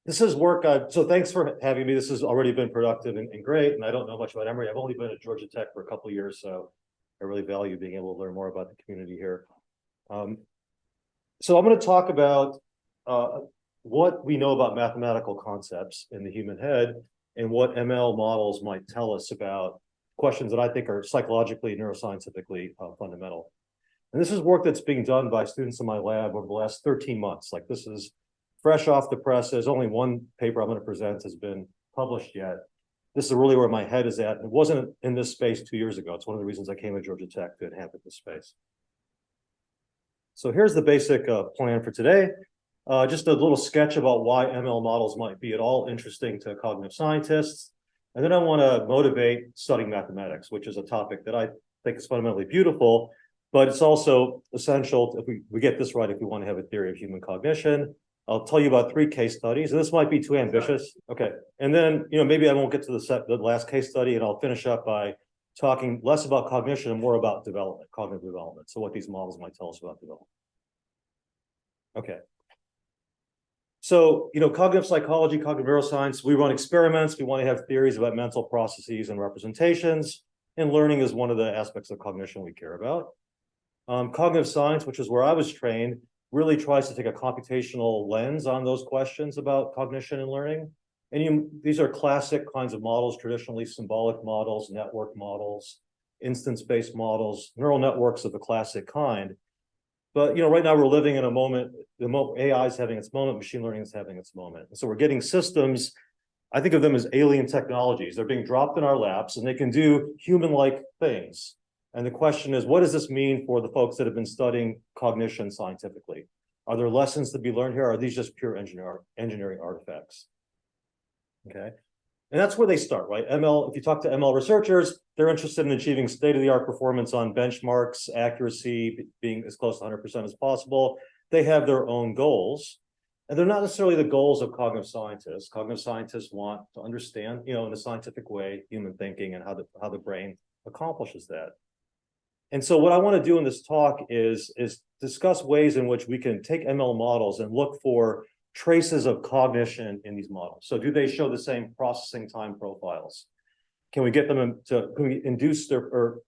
This is work. So thanks for having me. This has already been productive and great. And I don't know much about Emory. I've only been at Georgia Tech for a couple of years, so I really value being able to learn more about the community here. So I'm going to talk about what we know about mathematical concepts in the human head and what ML models might tell us about questions that I think are psychologically, neuroscientifically fundamental. And this is work that's being done by students in my lab over the last 13 months. Like, this is fresh off the presses. Only one paper I'm going to present has been published yet. This is really where my head is at. It wasn't in this space 2 years ago. It's one of the reasons I came to Georgia Tech to inhabit this space. So here's the basic plan for today. Just a little sketch about why ML models might be at all interesting to cognitive scientists. And then I want to motivate studying mathematics, which is a topic that I think is fundamentally beautiful, but it's also essential if we get this right if we want to have a theory of human cognition. I'll tell you about 3 case studies, and this might be too ambitious. Okay, and then maybe I won't get to the last case study, and I'll finish up by talking less about cognition and more about development, cognitive development. So what these models might tell us about development. Okay. So cognitive psychology, cognitive neuroscience, we run experiments. We want to have theories about mental processes and representations, and learning is one of the aspects of cognition we care about. Cognitive science, which is where I was trained, really tries to take a computational lens on those questions about cognition and learning. And these are classic kinds of models, traditionally symbolic models, network models, instance-based models, neural networks of the classic kind. But right now we're living in a moment, AI is having its moment, machine learning is having its moment. And so we're getting systems, I think of them as alien technologies. They're being dropped in our laps and they can do human-like things. And the question is, what does this mean for the folks that have been studying cognition scientifically? Are there lessons to be learned here? Or are these just pure engineering artifacts? Okay. And that's where they start, right? ML, if you talk to ML researchers, they're interested in achieving state-of-the-art performance on benchmarks, accuracy, being as close to 100% as possible. They have their own goals. And they're not necessarily the goals of cognitive scientists. Cognitive scientists want to understand, in a scientific way, human thinking and how the brain accomplishes that. And so what I want to do in this talk is discuss ways in which we can take ML models and look for traces of cognition in these models. So do they show the same processing time profiles? Can we get them can we induce or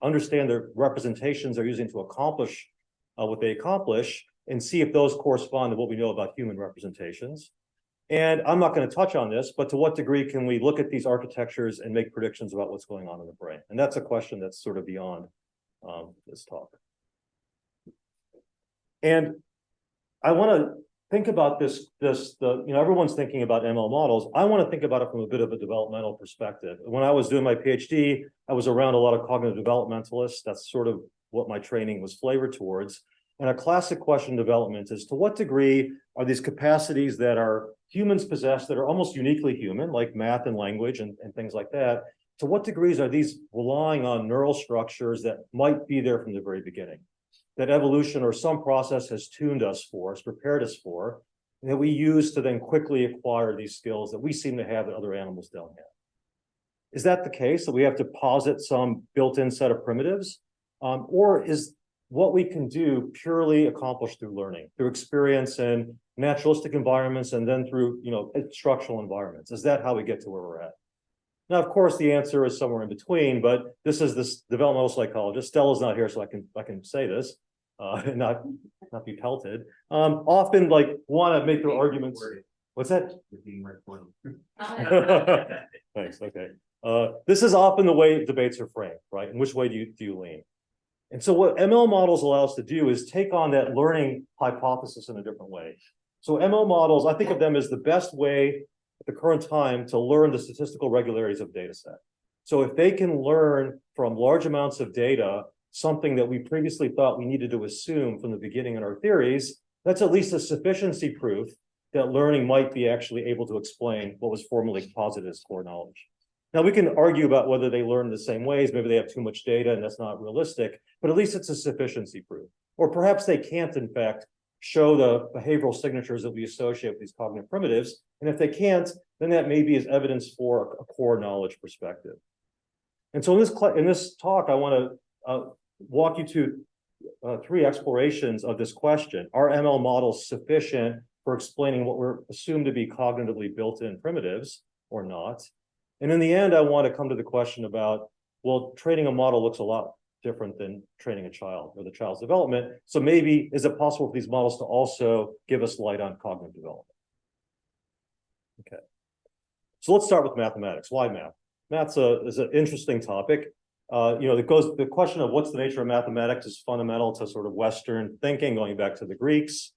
understand the representations they're using to accomplish what they accomplish and see if those correspond to what we know about human representations? And I'm not going to touch on this, but to what degree can we look at these architectures and make predictions about what's going on in the brain? And that's a question that's sort of beyond this talk. And I want to think about everyone's thinking about ML models. I want to think about it from a bit of a developmental perspective. When I was doing my PhD, I was around a lot of cognitive developmentalists. That's sort of what my training was flavored towards. And a classic question in development is, to what degree are these capacities that are humans possess that are almost uniquely human, like math and language and things like that, to what degrees are these relying on neural structures that might be there from the very beginning? That evolution or some process has tuned us for, has prepared us for, and that we use to then quickly acquire these skills that we seem to have that other animals don't have. Is that the case, that we have to posit some built-in set of primitives? Or is what we can do purely accomplished through learning, through experience in naturalistic environments and then through instructional environments? Is that how we get to where we're at? Now, of course, the answer is somewhere in between, but this is this developmental psychologist. Stella's not here, so I can say this and not be pelted. Often, want to make their arguments. What's that? Thanks. Okay. This is often the way debates are framed, right? In which way do you lean? And so, what ML models allow us to do is take on that learning hypothesis in a different way. So, ML models, I think of them as the best way at the current time to learn the statistical regularities of data set. So if they can learn from large amounts of data something that we previously thought we needed to assume from the beginning in our theories, that's at least a sufficiency proof that learning might be actually able to explain what was formerly posited as core knowledge. Now, we can argue about whether they learn the same ways. Maybe they have too much data and that's not realistic, but at least it's a sufficiency proof. Or perhaps they can't, in fact, show the behavioral signatures that we associate with these cognitive primitives. And if they can't, then that maybe is evidence for a core knowledge perspective. And so in this talk, I want to walk you to 3 explorations of this question. Are ML models sufficient for explaining what we're assumed to be cognitively built-in primitives or not. And in the end, I want to come to the question about, well, training a model looks a lot different than training a child or the child's development. So maybe, is it possible for these models to also give us light on cognitive development? Okay. So let's start with mathematics. Why math? Math's is an interesting topic. The question of what's the nature of mathematics is fundamental to sort of Western thinking, going back to the Greeks.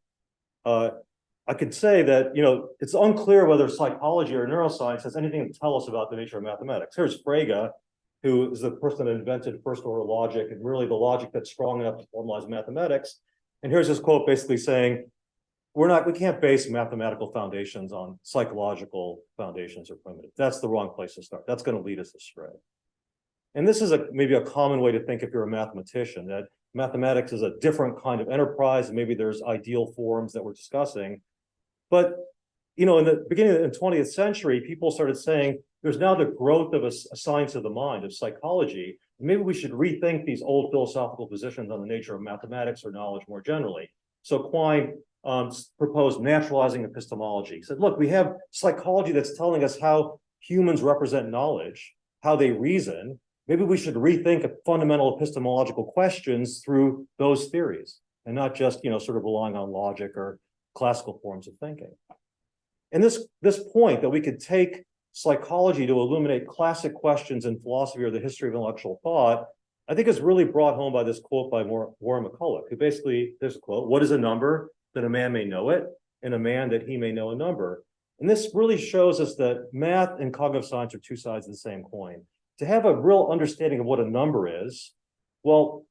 I could say that, it's unclear whether psychology or neuroscience has anything to tell us about the nature of mathematics. Here's Frege, who is the person that invented first order logic and really the logic that's strong enough to formalize mathematics. And here's his quote basically saying, we can't base mathematical foundations on psychological foundations or primitives. That's the wrong place to start. That's going to lead us astray. And this is maybe a common way to think if you're a mathematician, that mathematics is a different kind of enterprise, and maybe there's ideal forms that we're discussing. But, in the beginning of the 20th century, people started saying there's now the growth of a science of the mind, of psychology. Maybe we should rethink these old philosophical positions on the nature of mathematics or knowledge more generally. So Quine proposed naturalizing epistemology. He said, look, we have psychology that's telling us how humans represent knowledge, how they reason. Maybe we should rethink fundamental epistemological questions through those theories and not just, sort of relying on logic or classical forms of thinking. And this point that we could take psychology to illuminate classic questions in philosophy or the history of intellectual thought, I think is really brought home by this quote by Warren McCulloch, who basically, there's a quote, "What is a number? That a man may know it, and a man that he may know a number." And this really shows us that math and cognitive science are two sides of the same coin. To have a real understanding of what a number is, well,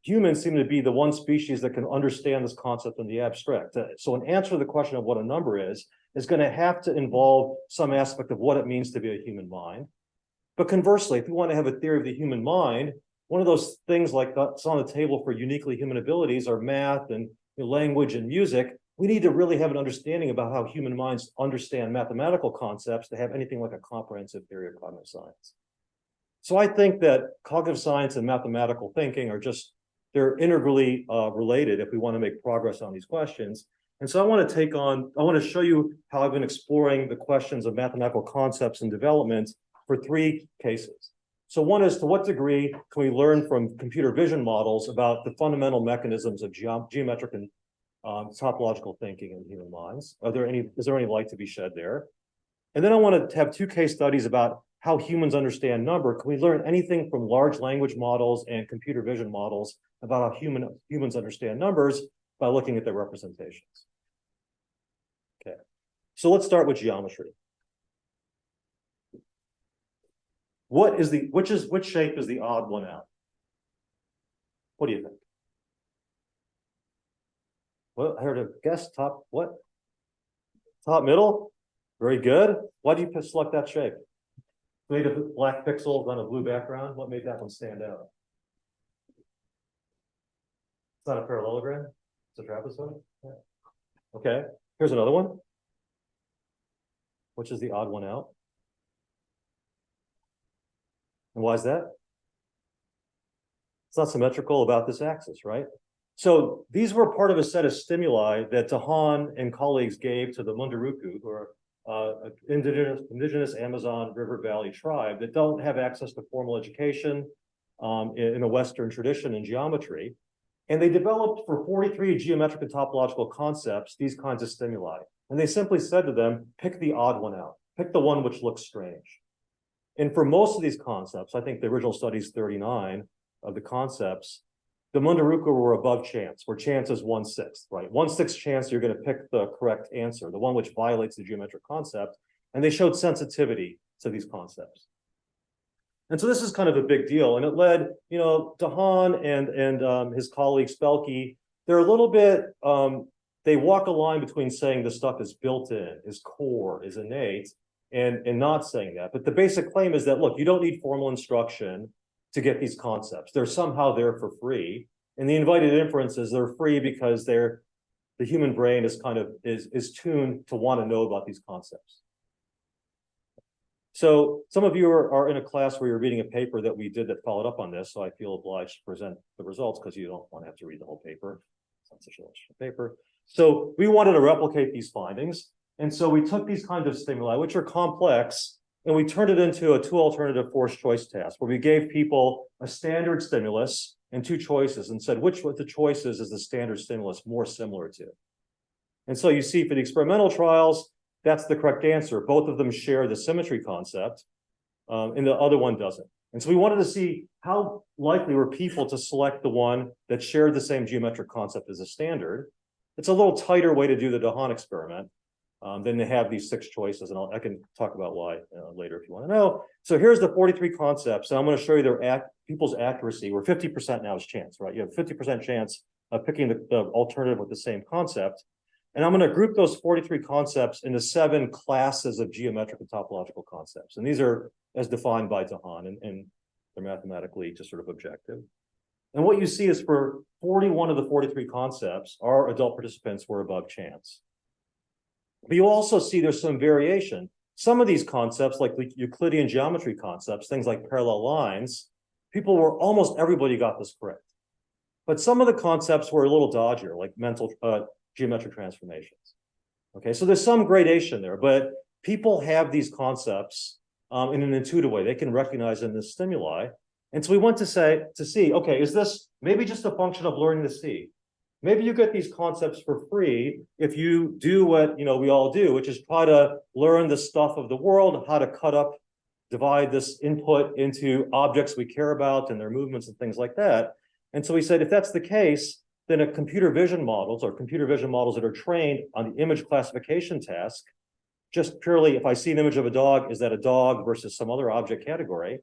humans seem to be the one species that can understand this concept in the abstract. So an answer to the question of what a number is going to have to involve some aspect of what it means to be a human mind. But conversely, if we want to have a theory of the human mind, one of those things like that's on the table for uniquely human abilities are math and language and music. We need to really have an understanding about how human minds understand mathematical concepts to have anything like a comprehensive theory of cognitive science. So I think that cognitive science and mathematical thinking are they're integrally related if we want to make progress on these questions. And so I want to show you how I've been exploring the questions of mathematical concepts and development for three cases. So one is, to what degree can we learn from computer vision models about the fundamental mechanisms of geometric and topological thinking in human minds? Is there any light to be shed there? And then I want to have two case studies about how humans understand number. Can we learn anything from large language models and computer vision models about how humans understand numbers by looking at their representations? Okay, so let's start with geometry. Which shape is the odd one out? What do you think? Well, I heard a guess, top middle? Very good. Why do you select that shape? Made of black pixels on a blue background. What made that one stand out? It's not a parallelogram. It's a trapezoid. Yeah. Okay. Here's another one. Which is the odd one out? And why is that? It's not symmetrical about this axis, right? So these were part of a set of stimuli that Dahan and colleagues gave to the Munduruku, who are indigenous Amazon River Valley tribe that don't have access to formal education in a Western tradition in geometry. And they developed for 43 geometric and topological concepts these kinds of stimuli. And they simply said to them, pick the odd one out. Pick the one which looks strange. And for most of these concepts, I think the original studies 39 of the concepts, the Munduruku were above chance, where chance is 1/6, right? 1/6 chance you're going to pick the correct answer, the one which violates the geometric concept. And they showed sensitivity to these concepts. And so this is kind of a big deal. And it led, Dahan and his colleague Spelke, they're a little bit, they walk a line between saying the stuff is built in, is core, is innate, and not saying that. But the basic claim is that, look, you don't need formal instruction to get these concepts. They're somehow there for free. And the invited inference is they're free because the human brain is is tuned to want to know about these concepts. So some of you are in a class where you're reading a paper that we did that followed up on this, so I feel obliged to present the results because you don't want to have to read the whole paper. It's not such a large paper. So we wanted to replicate these findings. And so we took these kinds of stimuli, which are complex, and we turned it into a two alternative forced choice task where we gave people a standard stimulus and two choices and said, which of the choices is the standard stimulus more similar to? And so you see for the experimental trials, that's the correct answer. Both of them share the symmetry concept, and the other one doesn't. And so we wanted to see how likely were people to select the one that shared the same geometric concept as a standard. It's a little tighter way to do the Dahan experiment than to have these 6 choices, and I can talk about why later if you want to know. So here's the 43 concepts, and I'm going to show you their people's accuracy, where 50% now is chance, right? You have 50% chance of picking the alternative with the same concept. And I'm going to group those 43 concepts into 7 classes of geometric and topological concepts. And these are as defined by Dahan, and they're mathematically just sort of objective. And what you see is for 41 of the 43 concepts, our adult participants were above chance. But you also see there's some variation. Some of these concepts, like Euclidean geometry concepts, things like parallel lines, almost everybody got this correct. But some of the concepts were a little dodgier, like mental geometric transformations. Okay, so there's some gradation there, but people have these concepts in an intuitive way. They can recognize in this stimuli. And so we want to see, okay, is this maybe just a function of learning to see? Maybe you get these concepts for free if you do what we all do, which is try to learn the stuff of the world, how to divide this input into objects we care about and their movements and things like that. And so we said, if that's the case, then computer vision models that are trained on the image classification task, just purely if I see an image of a dog, is that a dog versus some other object category?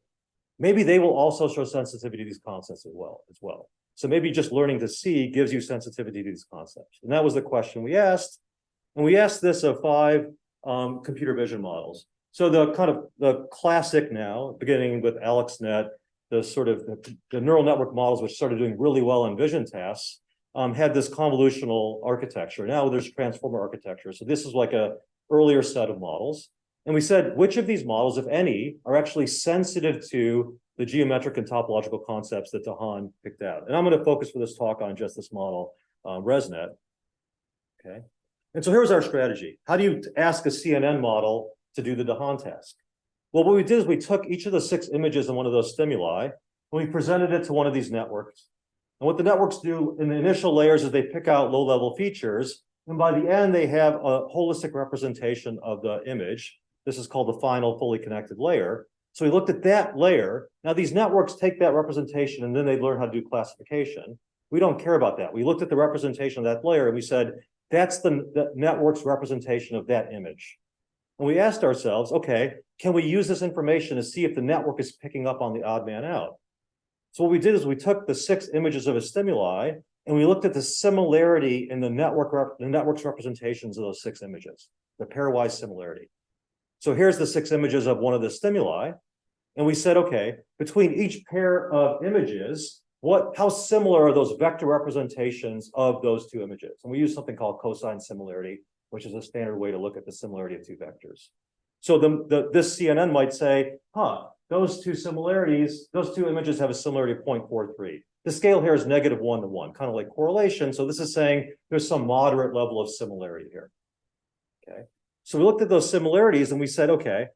Maybe they will also show sensitivity to these concepts as well. So maybe just learning to see gives you sensitivity to these concepts. And that was the question we asked. And we asked this of 5 computer vision models. So the classic now, beginning with AlexNet, the neural network models, which started doing really well in vision tasks, had this convolutional architecture. Now there's transformer architecture. So this is like a earlier set of models. And we said, which of these models, if any, are actually sensitive to the geometric and topological concepts that Dahan picked out? And I'm going to focus for this talk on just this model, ResNet. Okay. And so here's our strategy. How do you ask a CNN model to do the Dahan task? Well, what we did is we took each of the 6 images in one of those stimuli, and we presented it to one of these networks. And what the networks do in the initial layers is they pick out low-level features, and by the end, they have a holistic representation of the image. This is called the final fully connected layer. So we looked at that layer. Now, these networks take that representation, and then they learn how to do classification. We don't care about that. We looked at the representation of that layer, and we said, that's the network's representation of that image. And we asked ourselves, okay, can we use this information to see if the network is picking up on the odd man out? So what we did is we took the 6 images of a stimuli, and we looked at the similarity in the network's representations of those 6 images, the pairwise similarity. So here's the 6 images of one of the stimuli. And we said, okay, between each pair of images, how similar are those vector representations of those 2 images? And we use something called cosine similarity, which is a standard way to look at the similarity of 2 vectors. So this CNN might say, those 2 images have a similarity of 0.43. The scale here is -1 to 1, kind of like correlation. So this is saying there's some moderate level of similarity here. Okay. So we looked at those similarities and we said, okay,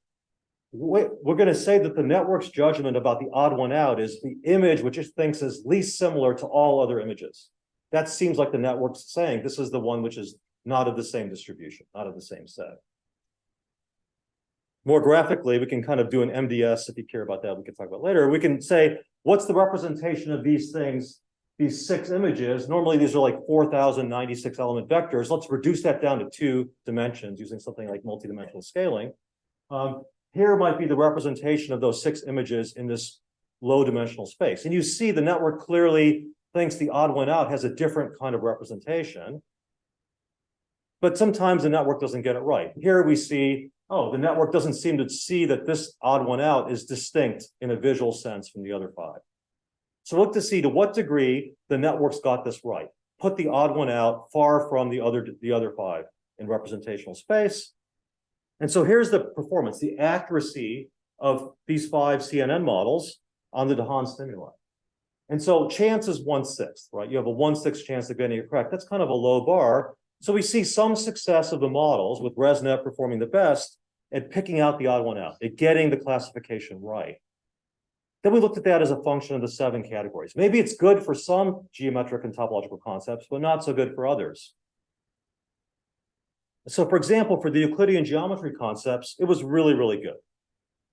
we're going to say that the network's judgment about the odd one out is the image which it thinks is least similar to all other images. That seems like the network's saying this is the one which is not of the same distribution, not of the same set. More graphically, we can kind of do an MDS if you care about that. We can talk about later. We can say, what's the representation of these things, these 6 images? Normally, these are like 4,096 element vectors. Let's reduce that down to 2 dimensions using something like multidimensional scaling. Here might be the representation of those 6 images in this low dimensional space. And you see the network clearly thinks the odd one out has a different kind of representation. But sometimes the network doesn't get it right. Here we see, the network doesn't seem to see that this odd one out is distinct in a visual sense from the other 5. So look to see to what degree the network's got this right. Put the odd one out far from the other 5 in representational space. And so here's the performance, the accuracy of these 5 CNN models on the Dahan stimuli. And so chance is 1/6, right? You have a 1/6 chance of getting it correct. That's kind of a low bar. So we see some success of the models, with ResNet performing the best at picking out the odd one out, at getting the classification right. Then we looked at that as a function of the 7 categories. Maybe it's good for some geometric and topological concepts, but not so good for others. So for example, for the Euclidean geometry concepts, it was really, really good,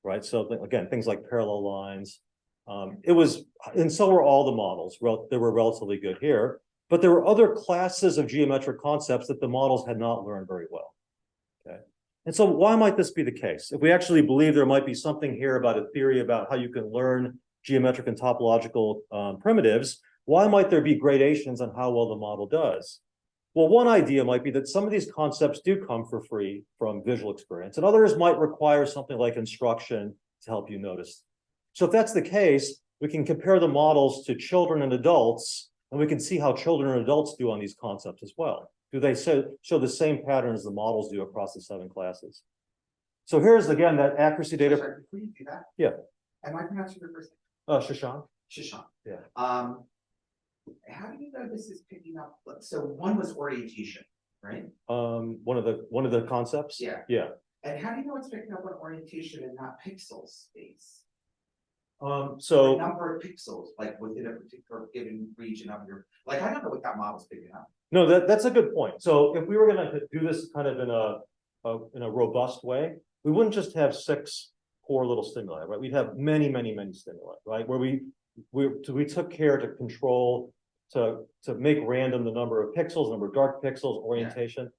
right? So again, things like parallel lines. And so were all the models. They were relatively good here. But there were other classes of geometric concepts that the models had not learned very well. Okay. And so why might this be the case? If we actually believe there might be something here about a theory about how you can learn geometric and topological primitives, why might there be gradations on how well the model does? Well, one idea might be that some of these concepts do come for free from visual experience, and others might require something like instruction to help you notice. So if that's the case, we can compare the models to children and adults, and we can see how children and adults do on these concepts as well. Do they show the same pattern as the models do across the 7 classes? So here's, again, that accuracy data. Sorry, before you do that, yeah. Am I pronouncing your first name? Shashank. Sashank. Yeah. How do you know this is picking up? So one was orientation, right? One of the concepts. Yeah. Yeah. And how do you know it's picking up on orientation and not pixel space? So the number of pixels, like within a particular given region of your, like, I don't know what that model's picking up. No, that's a good point. So if we were going to do this kind of in a robust way, we wouldn't just have 6 poor little stimuli, right? We'd have many, many, many stimuli, right? Where we took care to control, to make random the number of pixels, number of dark pixels, orientation. Yeah.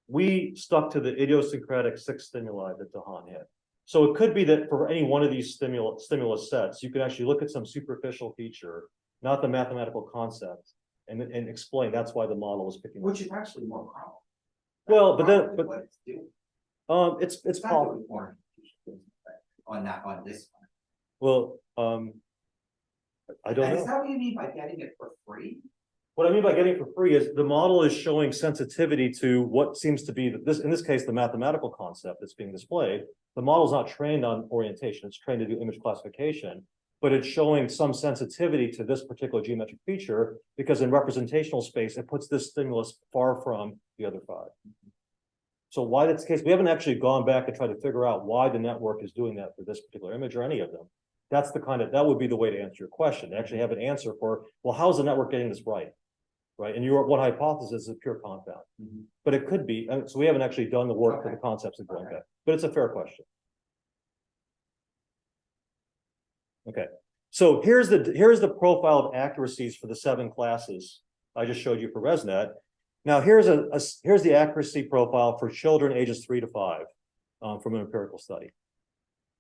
We stuck to the idiosyncratic 6 stimuli that Dahan had. So it could be that for any one of these stimulus sets, you could actually look at some superficial feature, not the mathematical concept, and explain that's why the model is picking. Which is actually more common. Well, but what it's doing. It's probably more on this one. Well, I don't know. Is that what you mean by getting it for free? What I mean by getting it for free is the model is showing sensitivity to what seems to be in this case, the mathematical concept that's being displayed. The model's not trained on orientation, it's trained to do image classification, but it's showing some sensitivity to this particular geometric feature because in representational space, it puts this stimulus far from the other 5. So why that's the case, we haven't actually gone back and tried to figure out why the network is doing that for this particular image or any of them. That's that would be the way to answer your question, to actually have an answer for, well, how's the network getting this right? Right, and your one hypothesis is a pure confound, but it could be. So we haven't actually done the work for the concepts of going back, but it's a fair question. Okay, so here's the profile of accuracies for the 7 classes I just showed you for ResNet. Now here's the accuracy profile for children ages 3 to 5 from an empirical study.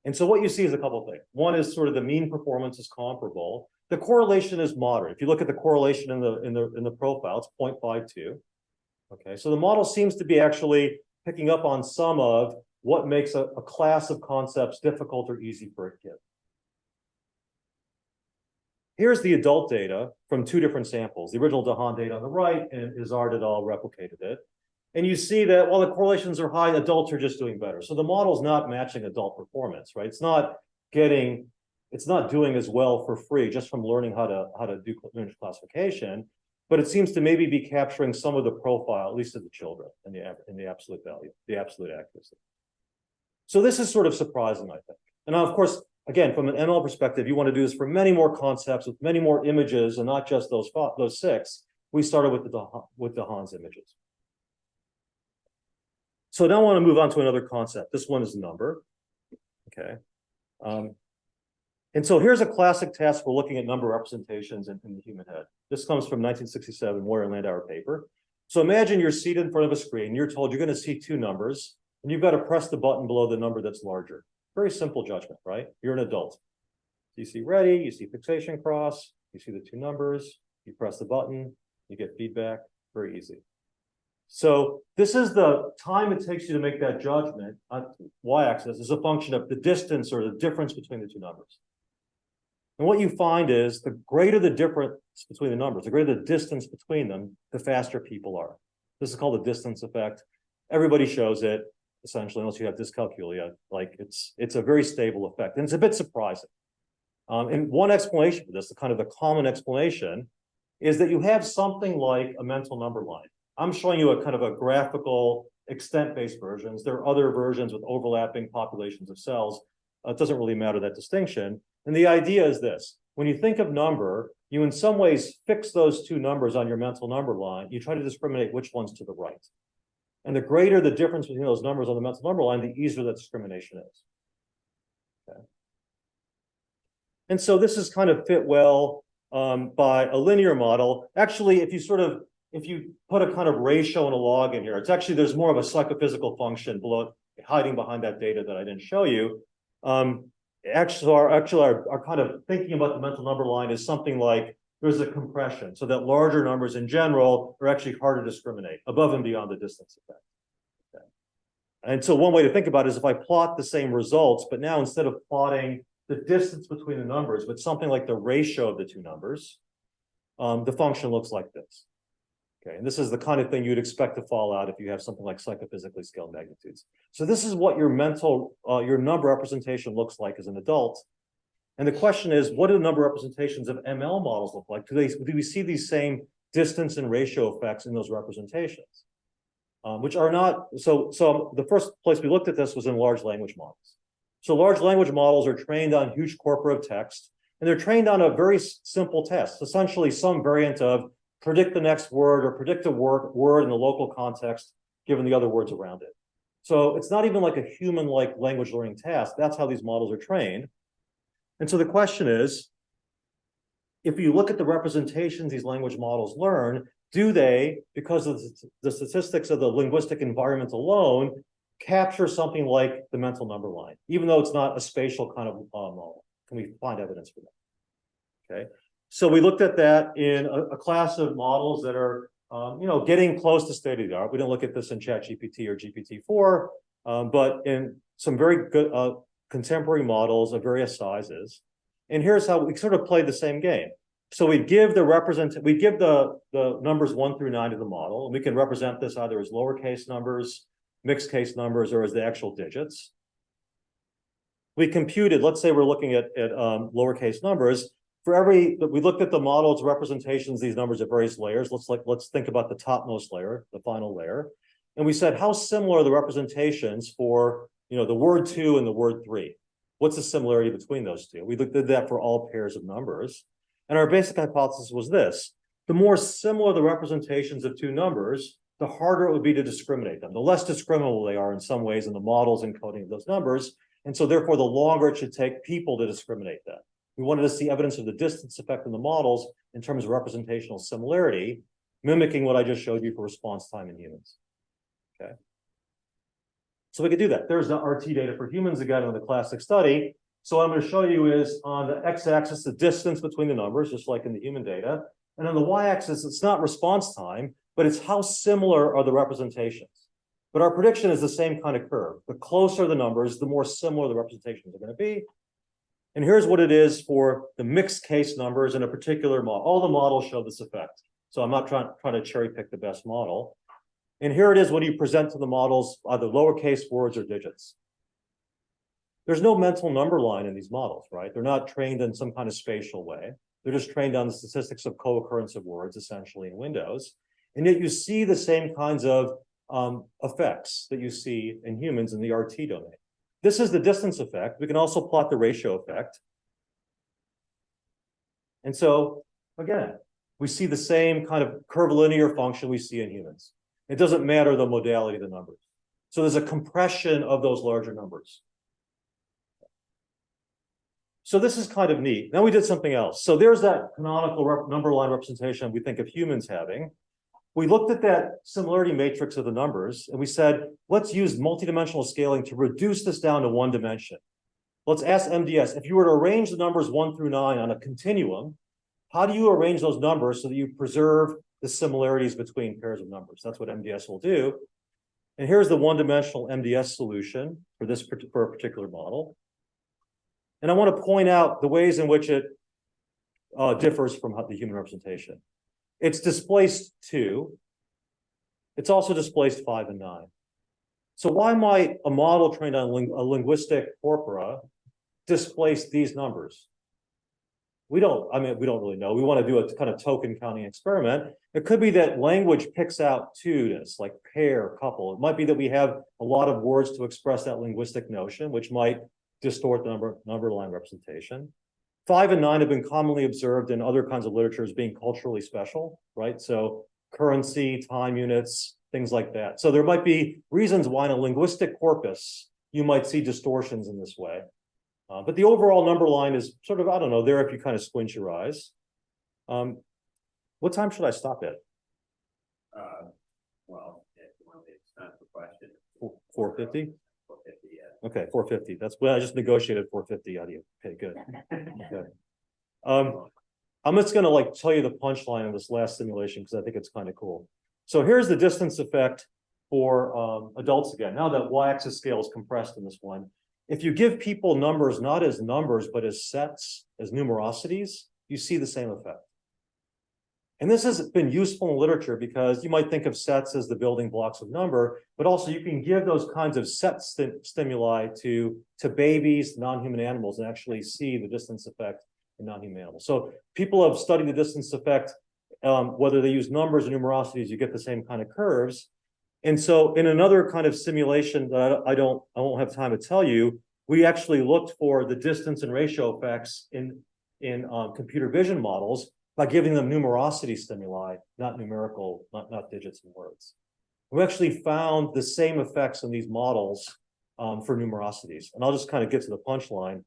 And so what you see is a couple of things. One is sort of the mean performance is comparable. The correlation is moderate. If you look at the correlation in the profile, it's 0.52. Okay, so the model seems to be actually picking up on some of what makes a class of concepts difficult or easy for a kid. Here's the adult data from 2 different samples. The original Dahan data on the right, and Izard et al. Replicated it. And you see that while the correlations are high, adults are just doing better. So the model's not matching adult performance, right? It's not doing as well for free just from learning how to do image classification, but it seems to maybe be capturing some of the profile, at least of the children, in the absolute value, the absolute accuracy. So this is sort of surprising, I think. And now, of course, again, from an ML perspective, you want to do this for many more concepts with many more images, and not just those 6. We started with Dahan's images. So now I want to move on to another concept. This one is number. Okay. And so here's a classic task for looking at number representations in the human head. This comes from 1967 Moyer and Landauer paper. So imagine you're seated in front of a screen. You're told you're going to see 2 numbers, and you've got to press the button below the number that's larger. Very simple judgment, right? You're an adult. You see ready, you see fixation cross, you see the 2 numbers, you press the button, you get feedback. Very easy. So this is the time it takes you to make that judgment on y-axis is a function of the distance or the difference between the 2 numbers. And what you find is the greater the difference between the numbers, the greater the distance between them, the faster people are. This is called the distance effect. Everybody shows it, essentially, unless you have dyscalculia. Like it's a very stable effect, and it's a bit surprising. And one explanation for this, the kind of the common explanation, is that you have something like a mental number line. I'm showing you a kind of a graphical extent-based versions. There are other versions with overlapping populations of cells. It doesn't really matter that distinction. And the idea is this: when you think of number, you in some ways fix those two numbers on your mental number line. You try to discriminate which one's to the right. And the greater the difference between those numbers on the mental number line, the easier that discrimination is. Okay. And so this is kind of fit well by a linear model. Actually, if you put a kind of ratio and a log in here, there's more of a psychophysical function hiding behind that data that I didn't show you. Our kind of thinking about the mental number line is something like there's a compression, so that larger numbers in general are actually harder to discriminate above and beyond the distance effect. Okay. And so one way to think about it is if I plot the same results, but now instead of plotting the distance between the numbers, but something like the ratio of the two numbers, the function looks like this. Okay, and this is the kind of thing you'd expect to fall out if you have something like psychophysically scaled magnitudes. So this is what your your number representation looks like as an adult. And the question is, what do the number representations of ML models look like? Do we see these same distance and ratio effects in those representations? Which are not, so the first place we looked at this was in large language models. So large language models are trained on huge corpora of text, and they're trained on a very simple test, essentially some variant of predict the next word or predict a word in the local context, given the other words around it. So it's not even like a human-like language learning task. That's how these models are trained. And so the question is, if you look at the representations these language models learn, do they, because of the statistics of the linguistic environment alone, capture something like the mental number line, even though it's not a spatial kind of model? Can we find evidence for that? Okay. So we looked at that in a class of models that are, getting close to state of the art. We didn't look at this in ChatGPT or GPT-4, but in some very good contemporary models of various sizes. And here's how we sort of played the same game. So we give the numbers 1 through 9 to the model, and we can represent this either as lowercase numbers, mixed case numbers, or as the actual digits. We computed, let's say we're looking at lowercase numbers. We looked at the model's representations, these numbers at various layers. Let's think about the topmost layer, the final layer. And we said, how similar are the representations for, the word 2 and the word 3? What's the similarity between those two? We did that for all pairs of numbers. And our basic hypothesis was this: the more similar the representations of two numbers, the harder it would be to discriminate them. The less discriminable they are in some ways in the model's encoding of those numbers. And so therefore, the longer it should take people to discriminate that. We wanted to see evidence of the distance effect in the models in terms of representational similarity, mimicking what I just showed you for response time in humans. Okay. So we could do that. There's the RT data for humans again in the classic study. So what I'm going to show you is on the x-axis, the distance between the numbers, just like in the human data. And on the y-axis, it's not response time, but it's how similar are the representations. But our prediction is the same kind of curve. The closer the numbers, the more similar the representations are going to be. And here's what it is for the mixed case numbers in a particular model. All the models show this effect. So I'm not trying to cherry pick the best model. And here it is when you present to the models either lowercase words or digits. There's no mental number line in these models, right? They're not trained in some kind of spatial way. They're just trained on the statistics of co-occurrence of words, essentially in windows. And yet you see the same kinds of effects that you see in humans in the RT domain. This is the distance effect. We can also plot the ratio effect. And so, again, we see the same kind of curvilinear function we see in humans. It doesn't matter the modality of the numbers. So there's a compression of those larger numbers. So this is kind of neat. Now we did something else. So there's that canonical number line representation we think of humans having. We looked at that similarity matrix of the numbers, and we said, let's use multidimensional scaling to reduce this down to one dimension. Let's ask MDS, if you were to arrange the numbers 1 through 9 on a continuum, how do you arrange those numbers so that you preserve the similarities between pairs of numbers? That's what MDS will do. And here's the one-dimensional MDS solution for a particular model. And I want to point out the ways in which it differs from the human representation. It's displaced 2. It's also displaced 5 and 9. So why might a model trained on a linguistic corpora displace these numbers? we don't really know. We want to do a kind of token counting experiment. It could be that language picks out two-ness, like pair, couple. It might be that we have a lot of words to express that linguistic notion, which might distort the number line representation. 5 and 9 have been commonly observed in other kinds of literature as being culturally special, right? So currency, time units, things like that. So there might be reasons why in a linguistic corpus, you might see distortions in this way. But the overall number line is sort of, I don't know, there if you kind of squint your eyes. What time should I stop at? Well, it's not the question. 4:50? 4:50, yeah. Okay, 4:50. That's what I just negotiated 4:50 out of you. Okay, good. Okay. I'm just gonna like tell you the punchline of this last simulation because I think it's kind of cool. So here's the distance effect for adults again. Now that y-axis scale is compressed in this one. If you give people numbers not as numbers, but as sets, as numerosities, you see the same effect. And this has been useful in literature because you might think of sets as the building blocks of number, but also you can give those kinds of set stimuli to babies, non-human animals, and actually see the distance effect in non-human animals. So people have studied the distance effect, whether they use numbers or numerosities, you get the same kind of curves. And so in another kind of simulation that I won't have time to tell you, we actually looked for the distance and ratio effects in computer vision models by giving them numerosity stimuli, not numerical, not digits and words. We actually found the same effects in these models for numerosities. And I'll just kind of get to the punchline.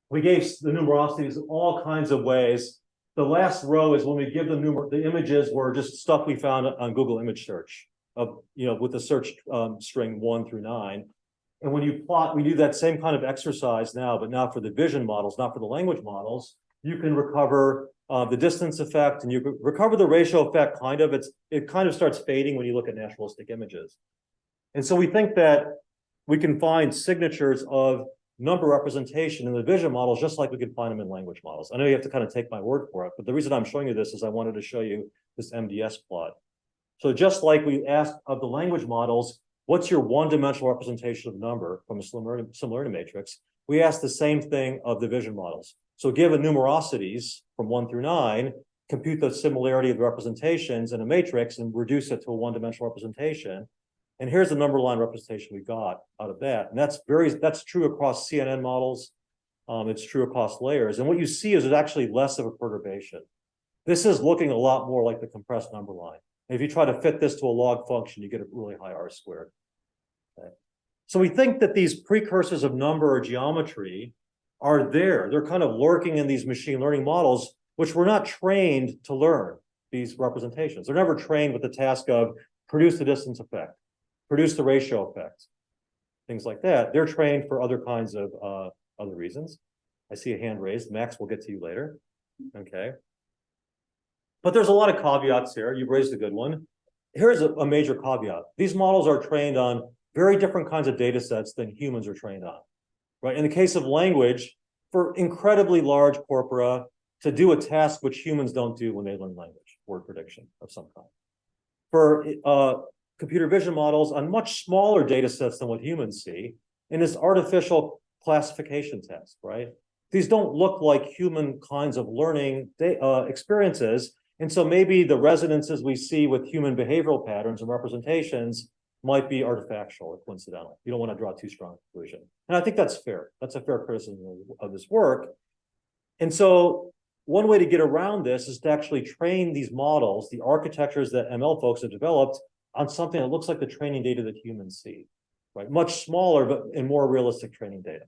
We gave the numerosities all kinds of ways. The last row is when we give them the images were just stuff we found on Google image search of, with the search string 1 through 9. And when you plot, we do that same kind of exercise now, but now for the vision models, not for the language models, you can recover the distance effect and you can recover the ratio effect kind of. It kind of starts fading when you look at naturalistic images. And so we think that we can find signatures of number representation in the vision models, just like we could find them in language models. I know you have to kind of take my word for it, but the reason I'm showing you this is I wanted to show you this MDS plot. So just like we asked of the language models, what's your one-dimensional representation of number from a similarity matrix? We asked the same thing of the vision models. So given numerosities from 1 through 9, compute the similarity of the representations in a matrix and reduce it to a one-dimensional representation. And here's the number line representation we got out of that. And that's true across CNN models. It's true across layers. And what you see is there's actually less of a perturbation. This is looking a lot more like the compressed number line. And if you try to fit this to a log function, you get a really high R squared. Okay. So we think that these precursors of number or geometry are there. They're kind of lurking in these machine learning models, which were not trained to learn these representations. They're never trained with the task of produce the distance effect, produce the ratio effect, things like that. They're trained for other kinds of other reasons. I see a hand raised. Max, we'll get to you later. Okay. But there's a lot of caveats here. You've raised a good one. Here's a major caveat. These models are trained on very different kinds of data sets than humans are trained on, right? In the case of language, for incredibly large corpora to do a task which humans don't do when they learn language, word prediction of some kind. For computer vision models on much smaller data sets than what humans see in this artificial classification test, right? These don't look like human kinds of learning experiences. And so maybe the resonances we see with human behavioral patterns and representations might be artifactual or coincidental. You don't want to draw too strong a conclusion. And I think that's fair. That's a fair criticism of this work. And so one way to get around this is to actually train these models, the architectures that ML folks have developed, on something that looks like the training data that humans see, right? Much smaller, but in more realistic training data.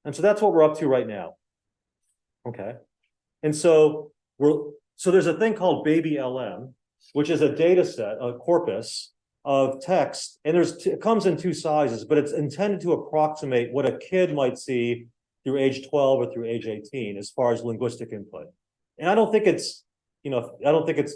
And so that's what we're up to right now. Okay. And so there's a thing called baby LM, which is a data set, a corpus of text, and it comes in two sizes, but it's intended to approximate what a kid might see through age 12 or through age 18 as far as linguistic input. And I don't think it's,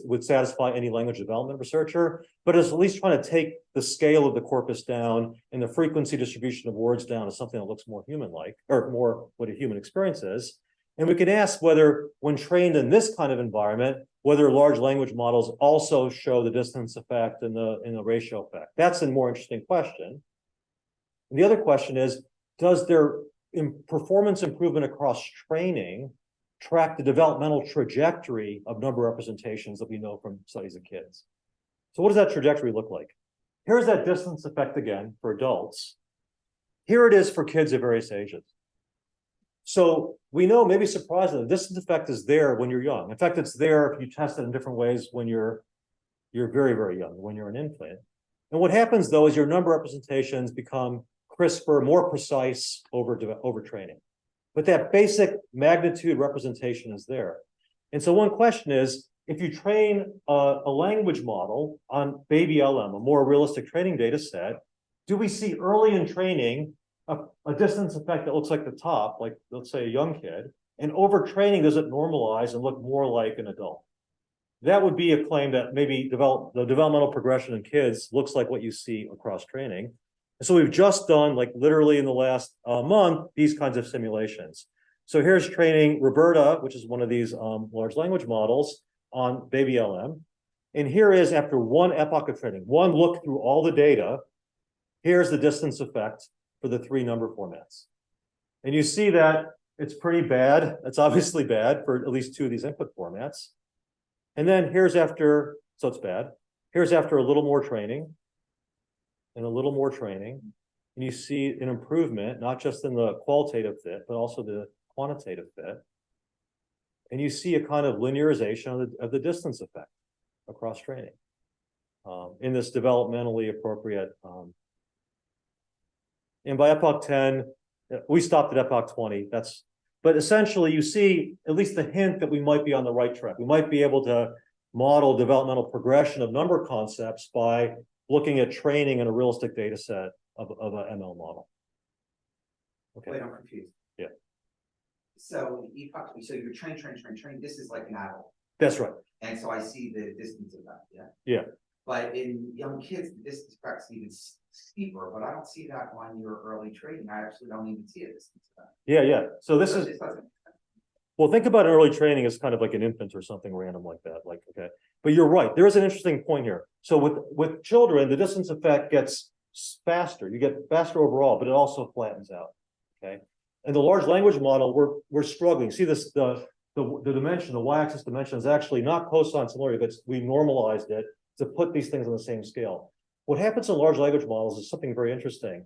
would satisfy any language development researcher, but it's at least trying to take the scale of the corpus down and the frequency distribution of words down to something that looks more human-like, or more what a human experience is. And we can ask whether, when trained in this kind of environment, whether large language models also show the distance effect and the ratio effect. That's a more interesting question. And the other question is, does their performance improvement across training track the developmental trajectory of number representations that we know from studies of kids. So what does that trajectory look like? Here's that distance effect again for adults. Here it is for kids of various ages. So we know, maybe surprisingly, the distance effect is there when you're young. In fact, it's there if you test it in different ways when you're very, very young, when you're an infant. And what happens though is your number representations become crisper, more precise over training. But that basic magnitude representation is there. And so one question is, if you train a language model on baby LM, a more realistic training data set, do we see early in training a distance effect that looks like the top, like let's say a young kid, and over training, does it normalize and look more like an adult? That would be a claim that maybe the developmental progression in kids looks like what you see across training. And so we've just done, like literally in the last month, these kinds of simulations. So here's training Roberta, which is one of these large language models on baby LM. And here is, after one epoch of training, one look through all the data, here's the distance effect for the 3 number formats. And you see that it's pretty bad. It's obviously bad for at least 2 of these input formats. And then here's after, so it's bad. Here's after a little more training and a little more training. And you see an improvement, not just in the qualitative fit, but also the quantitative fit. And you see a kind of linearization of the distance effect across training in this developmentally appropriate. And by epoch 10, we stopped at epoch 20. But essentially you see at least the hint that we might be on the right track. We might be able to model developmental progression of number concepts by looking at training in a realistic data set of an ML model. Okay. Wait, I'm confused. Yeah. So so you're train. This is like an adult. That's right. And so I see the distance of that. Yeah. Yeah. But in young kids, the distance effect's even steeper, but I don't see that on your early training. I actually don't even see a distance effect. Yeah. So this So is, this doesn't. well, think about early training as kind of like an infant or something random like that. Like, okay. But you're right. There is an interesting point here. So with children, the distance effect gets faster. You get faster overall, but it also flattens out. Okay. And the large language model, we're struggling. See this, the dimension, the y-axis dimension is actually not cosine similarity, but we normalized it to put these things on the same scale. What happens in large language models is something very interesting.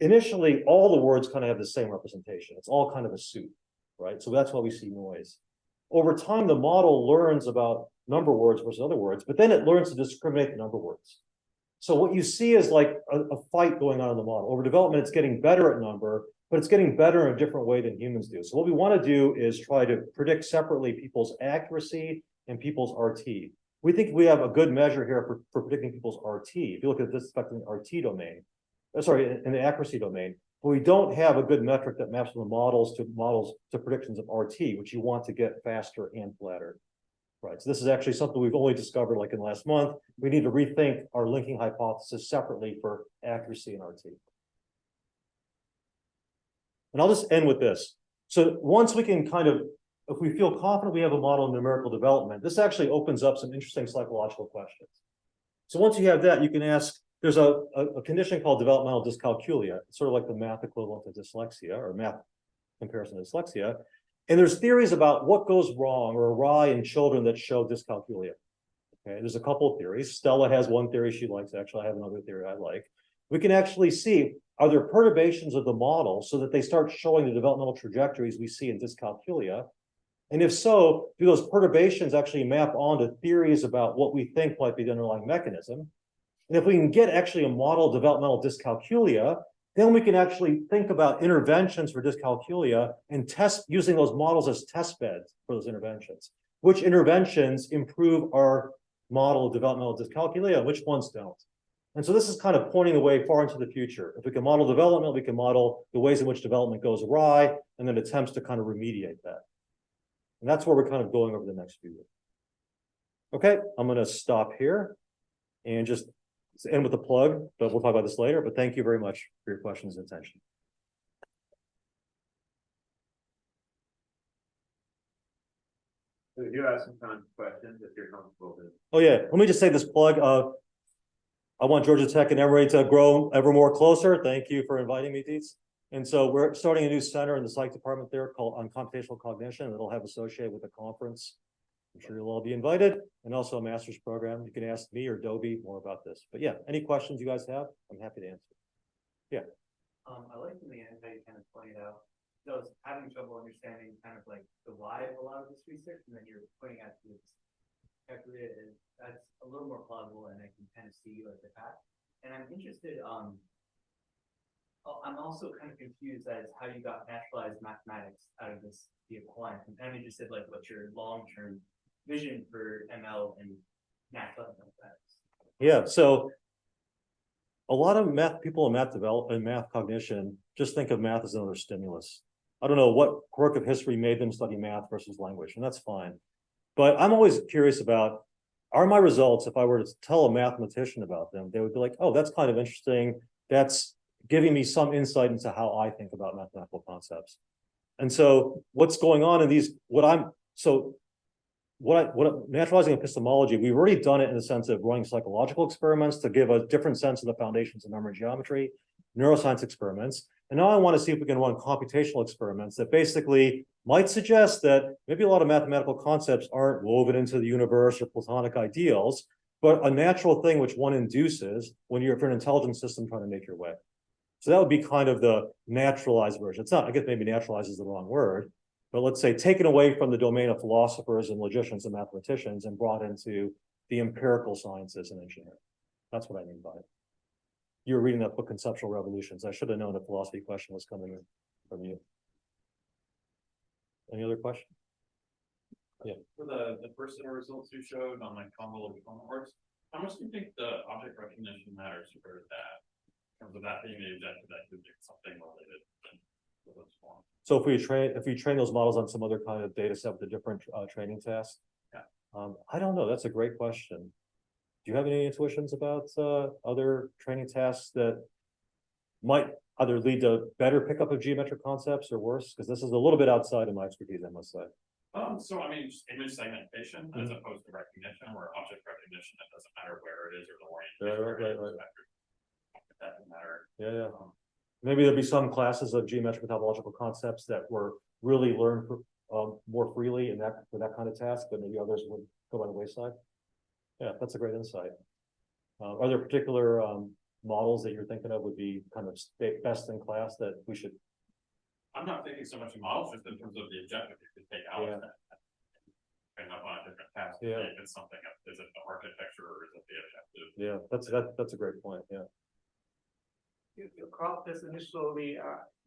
Initially, all the words kind of have the same representation. It's all kind of a soup, right? So that's why we see noise. Over time, the model learns about number words versus other words, but then it learns to discriminate the number words. So what you see is like a fight going on in the model. Over development, it's getting better at number, but it's getting better in a different way than humans do. So what we want to do is try to predict separately people's accuracy and people's RT. We think we have a good measure here for predicting people's RT. If you look at this effect in the RT domain, in the accuracy domain, but we don't have a good metric that maps from the models to predictions of RT, which you want to get faster and flatter. Right. So this is actually something we've only discovered like in the last month. We need to rethink our linking hypothesis separately for accuracy and RT. And I'll just end with this. So once we can kind of, if we feel confident we have a model of numerical development, this actually opens up some interesting psychological questions. So once you have that, you can ask, there's a condition called developmental dyscalculia. It's sort of like the math equivalent to dyslexia or math comparison to dyslexia. And there's theories about what goes wrong or awry in children that show dyscalculia. Okay, there's a couple of theories. Stella has one theory she likes. Actually, I have another theory I like. We can actually see, are there perturbations of the model so that they start showing the developmental trajectories we see in dyscalculia? And if so, do those perturbations actually map onto theories about what we think might be the underlying mechanism? And if we can get actually a model of developmental dyscalculia, then we can actually think about interventions for dyscalculia and test using those models as test beds for those interventions. Which interventions improve our model of developmental dyscalculia and which ones don't? And so this is kind of pointing the way far into the future. If we can model development, we can model the ways in which development goes awry and then attempts to kind of remediate that. And that's where we're kind of going over the next few years. Okay, I'm going to stop here and just end with a plug, but we'll talk about this later. But thank you very much for your questions and attention. So you have some time for questions if you're comfortable with it. Oh yeah, let me just say this plug. I want Georgia Tech and Emory to grow ever more closer. Thank you for inviting me, Dietz. And so we're starting a new center in the psych department there called on computational cognition. That'll have associated with a conference. I'm sure you'll all be invited, and also a master's program. You can ask me or Dobie more about this. But yeah, any questions you guys have, I'm happy to answer. Yeah. I like in the end how you kind of pointed out, I was having trouble understanding kind of like the why of a lot of this research, and then you're pointing out to this calculated, and that's a little more plausible, and I can kind of see like the path. And I'm interested, I'm also kind of confused as how you got naturalized mathematics out of this via quantum. And I'm interested like what's your long-term vision for ML and naturalized mathematics? Yeah, so a lot of math people in math development, math cognition, just think of math as another stimulus. I don't know what quirk of history made them study math versus language, and that's fine. But I'm always curious about, are my results, if I were to tell a mathematician about them, they would be like, oh, that's kind of interesting. That's giving me some insight into how I think about mathematical concepts. And so what's going on in these, naturalizing epistemology, we've already done it in the sense of running psychological experiments to give a different sense of the foundations of memory geometry, neuroscience experiments. And now I want to see if we can run computational experiments that basically might suggest that maybe a lot of mathematical concepts aren't woven into the universe or Platonic ideals, but a natural thing which one induces when you're, if you're an intelligent system trying to make your way. So that would be kind of the naturalized version. It's not, I guess maybe naturalized is the wrong word, but let's say taken away from the domain of philosophers and logicians and mathematicians and brought into the empirical sciences and engineering. That's what I mean by it. You were reading that book, Conceptual Revolutions. I should have known a philosophy question was coming from you. Any other question? Yeah. For the personal results you showed on like convoluted cohorts, how much do you think the object recognition matters for that? In terms of that being the objective that could be something related to this form. So if we train those models on some other kind of data set with a different training task, yeah. I don't know. That's a great question. Do you have any intuitions about other training tasks that might either lead to better pickup of geometric concepts or worse? Because this is a little bit outside of my expertise, I must say. So I mean, just image segmentation as opposed to recognition, where object recognition, it doesn't matter where it is or the orientation. Right. That doesn't matter. Yeah. Maybe there'll be some classes of geometric topological concepts that were really learned more freely in that for that kind of task, but maybe others would go by the wayside. Yeah, that's a great insight. Are there particular models that you're thinking of would be kind of best in class that we should? I'm not thinking so much of models, just in terms of the objective you could take out of that. And up on a different task. Yeah. If it's something, is it the architecture or is it the objective? Yeah, that's a great point. Yeah. You called this initially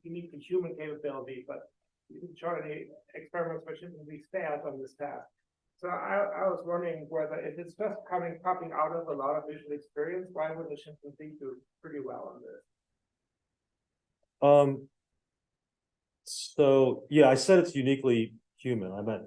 uniquely human capability, but you didn't show any experiments which didn't really stand on this task. So I was wondering whether if it's just popping out of a lot of visual experience, why would the chimpanzee do pretty well on this? So yeah, I said it's uniquely human. I meant,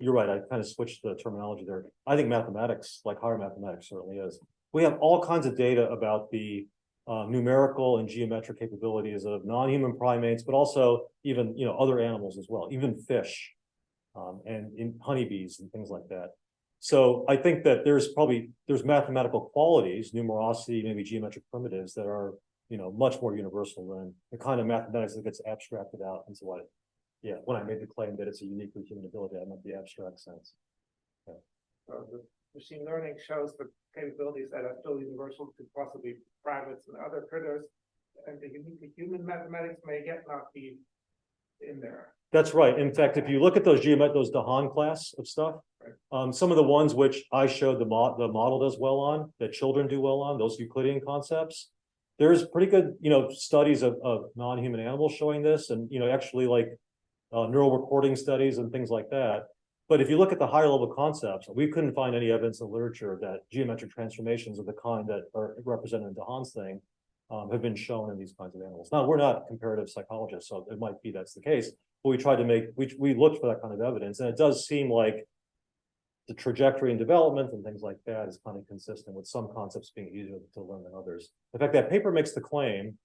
you're right. I kind of switched the terminology there. I think mathematics, like higher mathematics, certainly is. We have all kinds of data about the numerical and geometric capabilities of non-human primates, but also even other animals as well, even fish, and in honeybees and things like that. So I think that there's mathematical qualities, numerosity, maybe geometric primitives that are much more universal than the kind of mathematics that gets abstracted out into what. Yeah, when I made the claim that it's a uniquely human ability, I meant the abstract sense. Yeah. So the machine learning shows the capabilities that are still universal to possibly primates and other critters, and the uniquely human mathematics may yet not be in there. That's right. In fact, if you look at those Dahan class of stuff, right. Some of the ones which I showed the model does well on, that children do well on, those Euclidean concepts, there's pretty good, studies of non-human animals showing this, and actually like neural recording studies and things like that. But if you look at the higher level concepts, we couldn't find any evidence in literature that geometric transformations of the kind that are represented in Dahan's thing have been shown in these kinds of animals. Now, we're not comparative psychologists, so it might be that's the case, but we tried to we looked for that kind of evidence, and it does seem like the trajectory and development and things like that is kind of consistent with some concepts being easier to learn than others. In fact, that paper makes the claim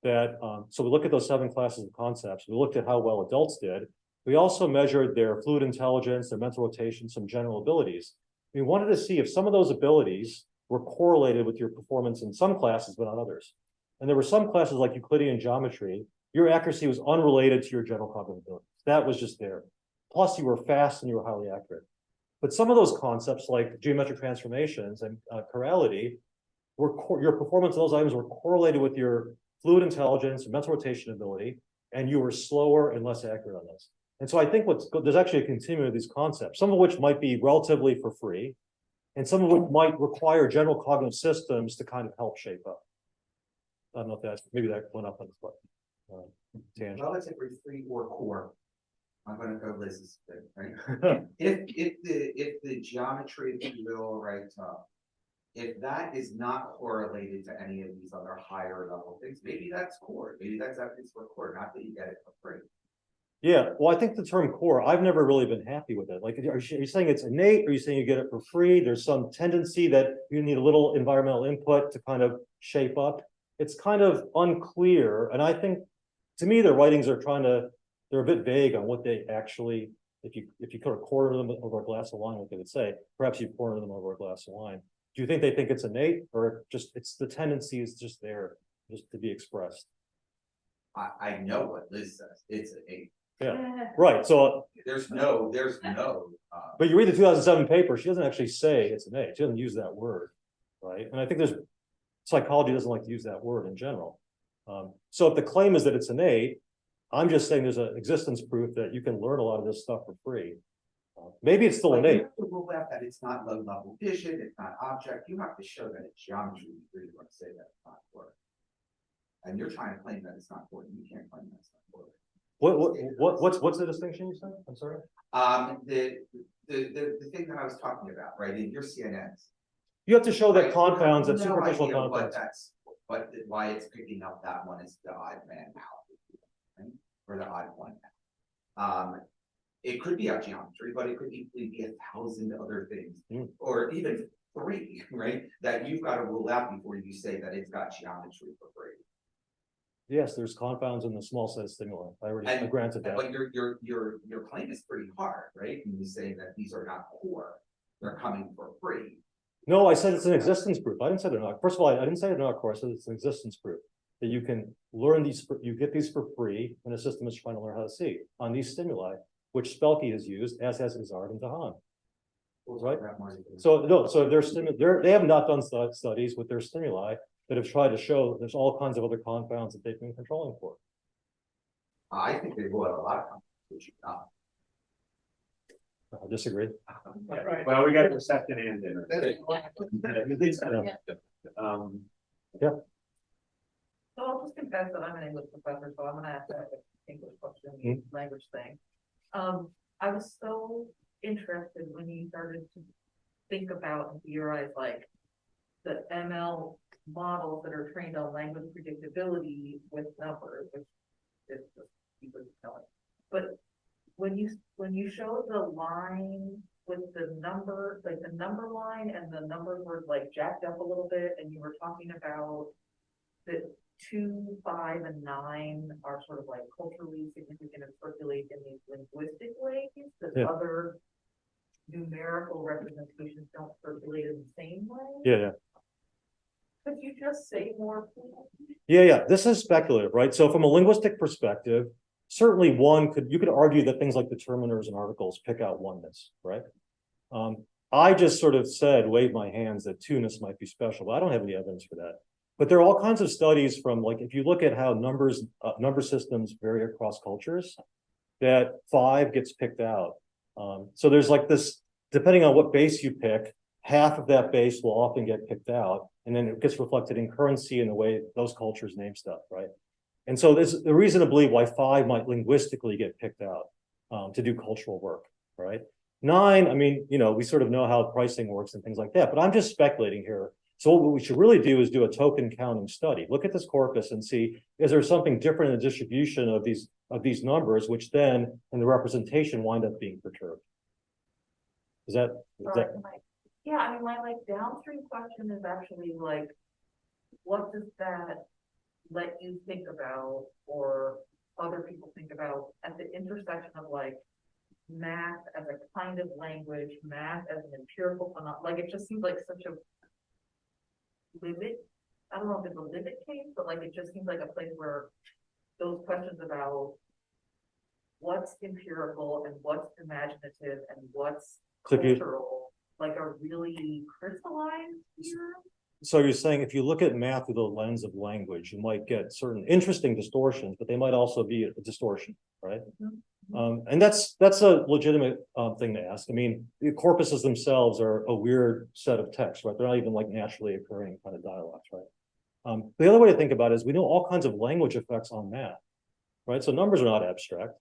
that, so we look at those 7 classes of concepts, we looked at how well adults did. We also measured their fluid intelligence, their mental rotation, some general abilities. We wanted to see if some of those abilities were correlated with your performance in some classes, but not others. And there were some classes like Euclidean geometry your accuracy was unrelated to your general cognitive abilities. That was just there. Plus, you were fast and you were highly accurate. But some of those concepts, like geometric transformations and chirality, your performance of those items were correlated with your fluid intelligence, mental rotation ability, and you were slower and less accurate on those. And so I think there's actually a continuum of these concepts, some of which might be relatively for free, and some of which might require general cognitive systems to kind of help shape up. I don't know if maybe that went up on the spot. Tangent. Relatively free or core. I'm gonna go Liz's thing, right? If the geometry, if you will, right, if that is not correlated to any of these other higher level things, maybe that's core. Maybe that's evidence for core, not that you get it for free. Yeah, well, I think the term core, I've never really been happy with it. Like, are you saying it's innate? Or are you saying you get it for free? There's some tendency that you need a little environmental input to kind of shape up. It's kind of unclear. And I think, to me, their writings are they're a bit vague on what they actually, if you could corner them over a glass of wine, what they would say. Perhaps you corner them over a glass of wine. Do you think they think it's innate, or just it's the tendency is just there, just to be expressed? I know what Liz says. It's an 8. Yeah, right. So there's no. But you read the 2007 paper, she doesn't actually say it's an A. She doesn't use that word, right? And I think psychology doesn't like to use that word in general. So if the claim is that it's innate, I'm just saying there's an existence proof that you can learn a lot of this stuff for free. Maybe it's still innate. You have to rule out that it's not low level vision, it's not object. You have to show that it's geometry. You really want to say that it's not core. And you're trying to claim that it's not core. You can't claim that it's not core. What's the distinction you said? I'm sorry. The thing that I was talking about, right, in your CNNs. You have to show that Right, confounds, that no superficial idea confounds. why it's picking up that one is the odd man out, right? Or the odd one out. It could be a geometry, but it could equally be 1,000 other things, or even 3, right? That you've got to rule out before you say that it's got geometry for free. Yes, there's confounds in the small set stimuli. I granted that. But your claim is pretty hard, right? When you say that these are not core, they're coming for free. No, I said it's an existence proof. I didn't say they're not. First of all, I didn't say they're not core. I said it's an existence proof that you can learn these. You get these for free when a system is trying to learn how to see on these stimuli, which Spelke has used, as has Izard and Dahan. Right. So no, so they have not done studies with their stimuli that have tried to show there's all kinds of other confounds that they've been controlling for. I think they will have a lot of confounds, which you not. I disagree. Right. Well, we got the second and in. Yeah. So I'll just confess that I'm an English professor, so I'm gonna ask that English question, language thing. I was so interested when you started to think about and theorize like the ML models that are trained on language predictability with numbers, which is just super telling. But when you show the line with the number, like the number line and the numbers were like jacked up a little bit, and you were talking about that 2, 5, and 9 are sort of like culturally significant and circulate in these linguistic ways that other numerical representations don't circulate in the same way. Yeah. Could you just say more, please? Yeah. This is speculative, right? So from a linguistic perspective, certainly you could argue that things like determiners and articles pick out oneness, right? I just sort of waved my hands that 2-ness might be special, but I don't have any evidence for that. But there are all kinds of studies from, like, if you look at how number systems vary across cultures, that 5 gets picked out. So there's like this, depending on what base you pick, half of that base will often get picked out, and then it gets reflected in currency in the way those cultures name stuff, right? And so there's the reason to believe why 5 might linguistically get picked out to do cultural work, right? 9, I mean, we sort of know how pricing works and things like that, but I'm just speculating here. So what we should really do is do a token counting study. Look at this corpus and see, is there something different in the distribution of these numbers, which then in the representation wind up being perturbed? Yeah, I mean, my downstream question is actually like, what does that let you think about, or other people think about, at the intersection of like math as a kind of language, math as an empirical phenomenon? Like, it just seems like such a limit. I don't know if it's a limit case, but like it just seems like a place where those questions about what's empirical and what's imaginative and what's So if you- cultural, like are really crystallized here. So you're saying if you look at math through the lens of language, you might get certain interesting distortions, but they might also be a distortion, right? And that's a legitimate thing to ask. I mean, the corpuses themselves are a weird set of texts, right? They're not even like naturally occurring kind of dialects, right? The other way to think about it is we know all kinds of language effects on math, right? So numbers are not abstract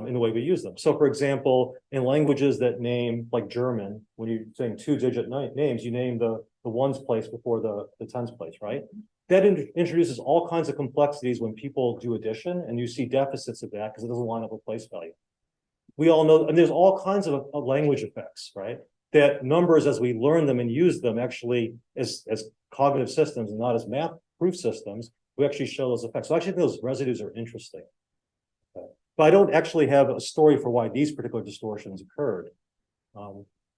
in the way we use them. So for example, in languages that name like German, when you're saying two-digit names, you name the ones place before the tens place, right? That introduces all kinds of complexities when people do addition, and you see deficits of that because it doesn't line up with place value. We all know, and there's all kinds of language effects, right? That numbers, as we learn them and use them, actually as cognitive systems and not as math proof systems, we actually show those effects. So I actually think those residues are interesting. Okay. But I don't actually have a story for why these particular distortions occurred.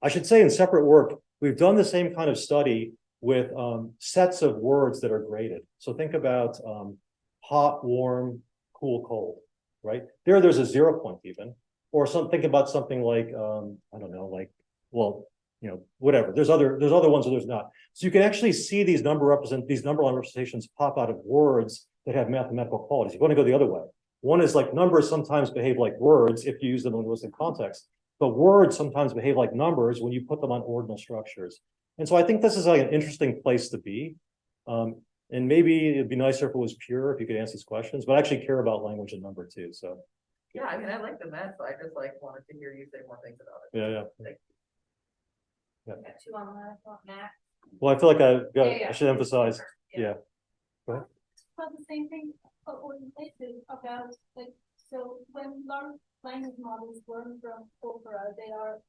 I should say in separate work, we've done the same kind of study with sets of words that are graded. So think about hot, warm, cool, cold, right? There's a 0 point even, or think about something like, I don't know, like, well, you know, whatever. There's other ones or there's not. So you can actually see these number line representations pop out of words that have mathematical qualities. You want to go the other way. One is like numbers sometimes behave like words if you use them in linguistic context, but words sometimes behave like numbers when you put them on ordinal structures. And so I think this is like an interesting place to be. And maybe it'd be nicer if it was pure, if you could answer these questions, but I actually care about language and number too. So Yeah, I mean, I like the math, so I just like wanted to hear you say more things about it. yeah. Got two on Mac. Well, I feel like Yeah. I should emphasize, yeah. Well, the same thing, but what you said about, like, so when large language models learn from corpora, they are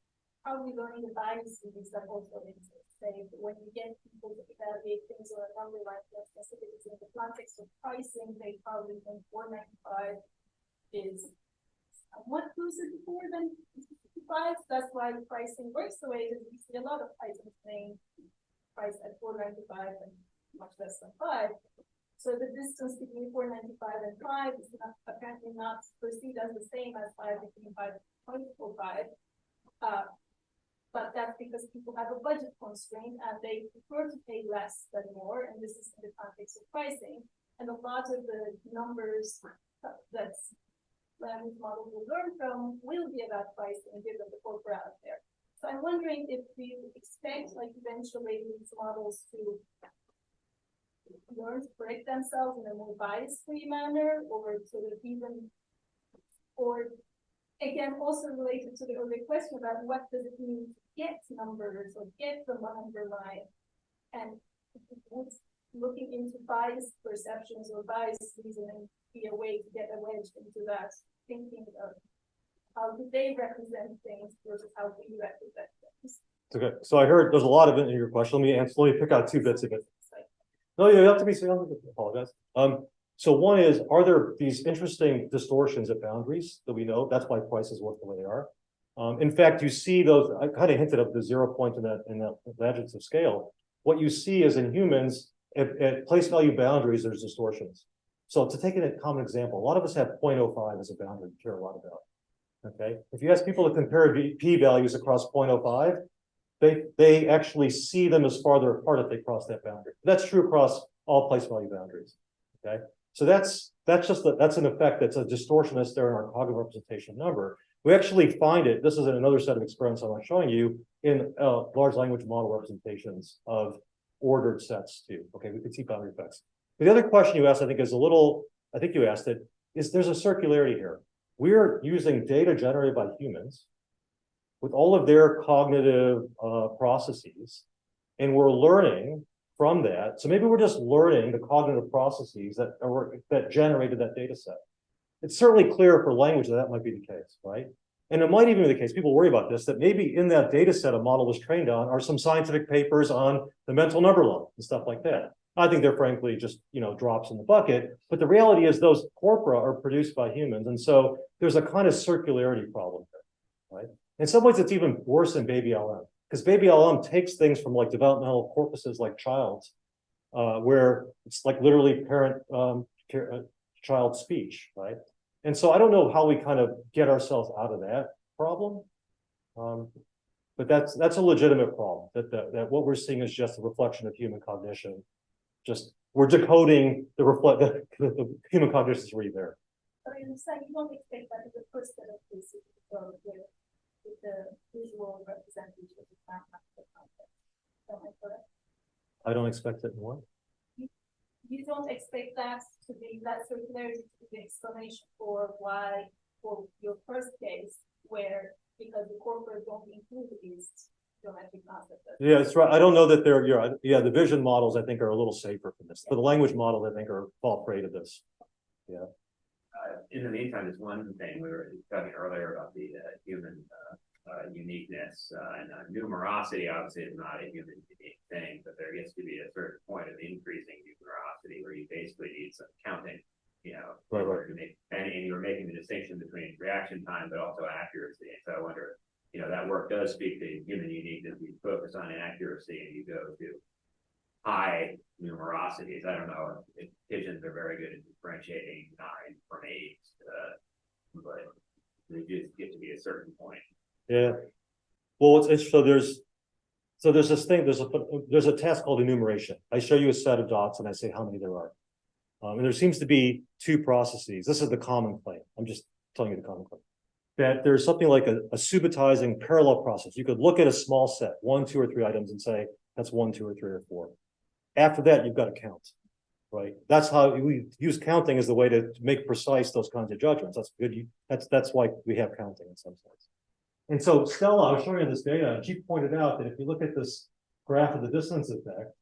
probably learning the biases that also exist. Say, when you get people to evaluate things on a number like that, specifically in the context of pricing, they probably think 495 is somewhat closer to 4 than 55. That's why the pricing works the way that we see a lot of items being priced at 495 and much less than 5. So the distance between 495 and 5 is apparently not perceived as the same as 5 between 5.45. But that's because people have a budget constraint and they prefer to pay less than more, and this is in the context of pricing. And a lot of the numbers that language models will learn from will be about pricing given the corpora out there. So I'm wondering if we expect like eventually these models to learn to correct themselves in a more bias-free manner, or sort of even, or again, also related to the earlier question about what does it mean to get numbers or get the number line, and would looking into bias perceptions or bias reasoning be a way to get a wedge into that, thinking of how do they represent things versus how we represent things. Okay, so I heard there's a lot of it in your question. Let me pick out 2 bits of it. No, you have to be saying, I apologize. So one is, are there these interesting distortions at boundaries that we know? That's why prices work the way they are. In fact, you see those, I kind of hinted at the 0 point in that legends of scale. What you see is in humans, at place value boundaries, there's distortions. So to take a common example, a lot of us have 0.05 as a boundary we care a lot about. Okay, if you ask people to compare p values across 0.05, they actually see them as farther apart if they cross that boundary. That's true across all place value boundaries. Okay, so that's an effect, that's a distortion that's there in our cognitive representation number. We actually find it. This is another set of experiments I'm showing you in large language model representations of ordered sets too. Okay, we can see boundary effects. But the other question you asked, I think, is a little. I think you asked it. Is there's a circularity here? We're using data generated by humans with all of their cognitive processes, and we're learning from that. So maybe we're just learning the cognitive processes that generated that data set. It's certainly clear for language that might be the case, right? And it might even be the case, people worry about this, that maybe in that data set a model was trained on are some scientific papers on the mental number line and stuff like that. I think they're frankly just, drops in the bucket, but the reality is those corpora are produced by humans. And so there's a kind of circularity problem there, right? In some ways, it's even worse than baby LM, because baby LM takes things from like developmental corpuses like child's, where it's like literally parent child's speech, right? And so I don't know how we kind of get ourselves out of that problem. But that's a legitimate problem, that what we're seeing is just a reflection of human cognition. Just we're decoding the human cognition is already there. But I understand you don't expect that in the first set of cases with the visual representation of the mathematical concept. Am I correct? I don't expect it in one. You don't expect that to be that circularity to be the explanation for why, for your first case, where because the corporate don't include these geometric concepts. Yeah, that's right. I don't know that they're, yeah, the vision models I think are a little safer for this, but the language models I think are fall prey to this. Yeah. In the meantime, there's one thing we were talking earlier about the human uniqueness and numerosity. Obviously, is not a human unique thing, but there gets to be a certain point of increasing numerosity where you basically need some counting. You know, Right. in order to make, and you were making the distinction between reaction time, but also accuracy. And so I wonder, you know, that work does speak to human uniqueness. You focus on accuracy and you go to high numerosities. I don't know if pigeons are very good at differentiating 9 from 8, but they just get to be a certain point. Yeah. Well, so there's this thing, there's a task called enumeration. I show you a set of dots and I say how many there are. And there seems to be 2 processes. This is the common claim. I'm just telling you the common claim. That there's something like a subitizing parallel process. You could look at a small set, 1, 2, or 3 items and say, that's 1, 2, or 3, or 4. After that, you've got to count, right? That's how we use counting as the way to make precise those kinds of judgments. That's good. That's why we have counting in some sense. And so Stella, I was showing you this data, and she pointed out that if you look at this graph of the distance effect,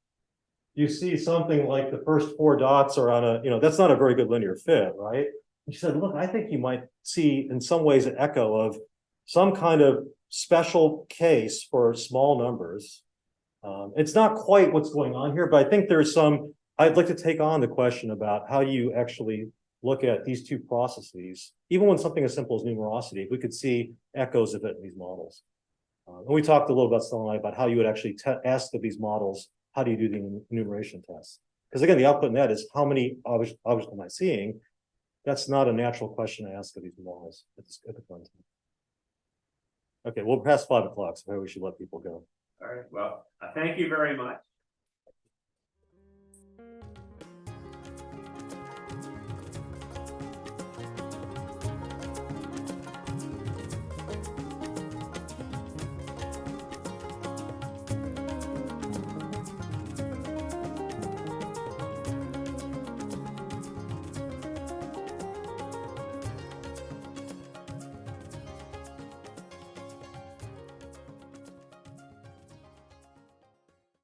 you see something like the first 4 dots are on a, that's not a very good linear fit, right? And she said, look, I think you might see in some ways an echo of some kind of special case for small numbers. It's not quite what's going on here, but I think there's I'd like to take on the question about how you actually look at these 2 processes, even when something as simple as numerosity, if we could see echoes of it in these models. And we talked a little about Stella and I about how you would actually ask of these models, how do you do the enumeration tests? Because again, the output in that is how many objects am I seeing? That's not a natural question to ask of these models at the front end. Okay, we're past 5 o'clock, so maybe we should let people go. All right. Well, thank you very much.